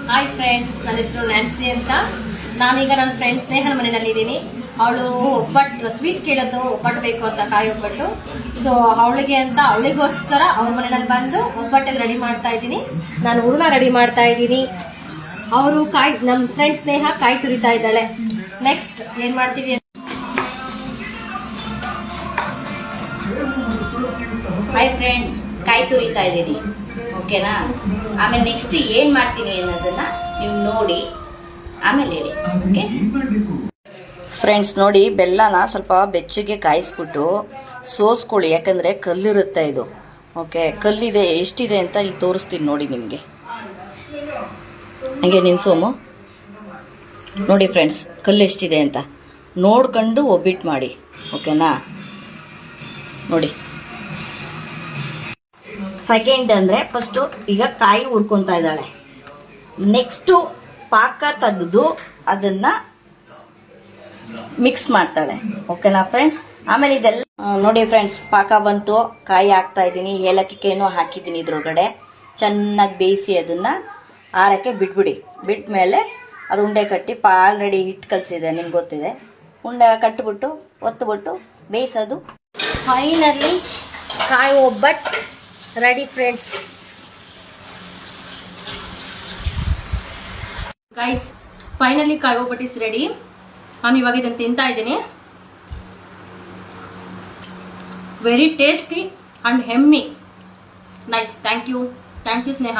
Hi friends, ನನ್ನ ಹೆಸರು Nancy ಅಂತ. ನಾನೀಗ ನನ್ನ ಫ್ರೆಂಡ್ ಸ್ನೇಹನ ಮನೆಯಲ್ಲಿ ಇದ್ದೀನಿ. ಅವಳು ಒಬ್ಬಟ್ಟು ಸ್ವೀಟ್ ಕೇಳೋದು, ಒಬ್ಬಟ್ಟು ಬೇಕು ಅಂತ, ಕಾಯಿ ಒಬ್ಬಟ್ಟು. ಸೊ ಅವಳಿಗೋಸ್ಕರ ಅವ್ರ ಮನೆಯಲ್ಲಿ ಬಂದು ಒಬ್ಬಟ್ಟಿಗೆ ರೆಡಿ ಮಾಡ್ತಾ ಇದ್ದೀನಿ. ನಾನು ಹೂರ್ಣ ರೆಡಿ ಮಾಡ್ತಾ ಇದ್ದೀನಿ. ಅವರು ನಮ್ಮ ಫ್ರೆಂಡ್ ಸ್ನೇಹ ಕಾಯಿ ತುರಿತಾ ಇದ್ದಾಳೆ. ನೆಕ್ಸ್ಟ್ ಏನ್ ಮಾಡ್ತೀವಿ? ಹಾಯ್ ಫ್ರೆಂಡ್ಸ್, ಕಾಯಿ ತುರಿತಾ ಇದ್ದೀನಿ, ಓಕೆನಾ? ಆಮೇಲೆ ನೆಕ್ಸ್ಟ್ ಏನ್ ಮಾಡ್ತೀನಿ ಅನ್ನೋದನ್ನ ನೀವು ನೋಡಿ ಆಮೇಲೆ ಹೇಳಿ, ಓಕೆ? ಫ್ರೆಂಡ್ಸ್ ನೋಡಿ, ಬೆಲ್ಲನ ಸ್ವಲ್ಪ ಬೆಚ್ಚಗೆ ಕಾಯಿಸ್ಬಿಟ್ಟು ಸೋಸ್ಕೊಳ್ಳಿ, ಯಾಕಂದ್ರೆ ಕಲ್ಲಿರುತ್ತೆ ಇದು. ಓಕೆ, ಕಲ್ಲಿದೆ, ಎಷ್ಟಿದೆ ಅಂತ ಇಲ್ಲಿ ತೋರಿಸ್ತೀನಿ ನೋಡಿ ನಿಮಗೆ. ಹಂಗೆ ನಿನ್ಸೋಮು ನೋಡಿ ಫ್ರೆಂಡ್ಸ್, ಕಲ್ಲು ಎಷ್ಟಿದೆ ಅಂತ ನೋಡ್ಕೊಂಡು ಒಬ್ಬಿಟ್ಟು ಮಾಡಿ, ಓಕೆನಾ? ನೋಡಿ. ಸೆಕೆಂಡ್ ಅಂದರೆ ಫಸ್ಟು ಈಗ ಕಾಯಿ ಹುರ್ಕೊತಾ ಇದ್ದಾಳೆ. ನೆಕ್ಸ್ಟು ಪಾಕ ತೆಗೆದು ಅದನ್ನ ಮಿಕ್ಸ್ ಮಾಡ್ತಾಳೆ, ಓಕೆನಾ ಫ್ರೆಂಡ್ಸ್? ಆಮೇಲೆ ಇದೆಲ್ಲ ನೋಡಿ ಫ್ರೆಂಡ್ಸ್, ಪಾಕ ಬಂತು, ಕಾಯಿ ಹಾಕ್ತಾ ಇದ್ದೀನಿ, ಏಲಕ್ಕಿನೂ ಹಾಕಿದ್ದೀನಿ ಇದ್ರೊಳಗಡೆ. ಚೆನ್ನಾಗಿ ಬೇಯಿಸಿ ಅದನ್ನ ಆರಕ್ಕೆ ಬಿಟ್ಬಿಡಿ. ಬಿಟ್ಮೇಲೆ ಅದು ಉಂಡೆ ಕಟ್ಟಿ, ಆಲ್ರೆಡಿ ಹಿಟ್ಟು ಕಲಸಿದೆ, ನಿಮ್ಗೆ ಗೊತ್ತಿದೆ. ಉಂಡೆ ಕಟ್ಟಿಬಿಟ್ಟು ಒತ್ತುಬಿಟ್ಟು ಬೇಯಿಸೋದು. ಫೈನಲಿ ಕಾಯಿ ಒಬ್ಬಟ್ಟು ರೆಡಿ ಫ್ರೆಂಡ್ಸ್. ಗೈಸ್, ಫೈನಲಿ ಕಾಯಿ ಒಬ್ಬಟ್ಟು ಇಸ್ ರೆಡಿ. ನಾನು ಇವಾಗ ಇದನ್ನು ತಿಂತಾ ಇದ್ದೀನಿ. ವೆರಿ ಟೇಸ್ಟಿ ಅಂಡ್ ಹೆಮ್ಮಿ. ನೈಸ್. Thank you Sneha.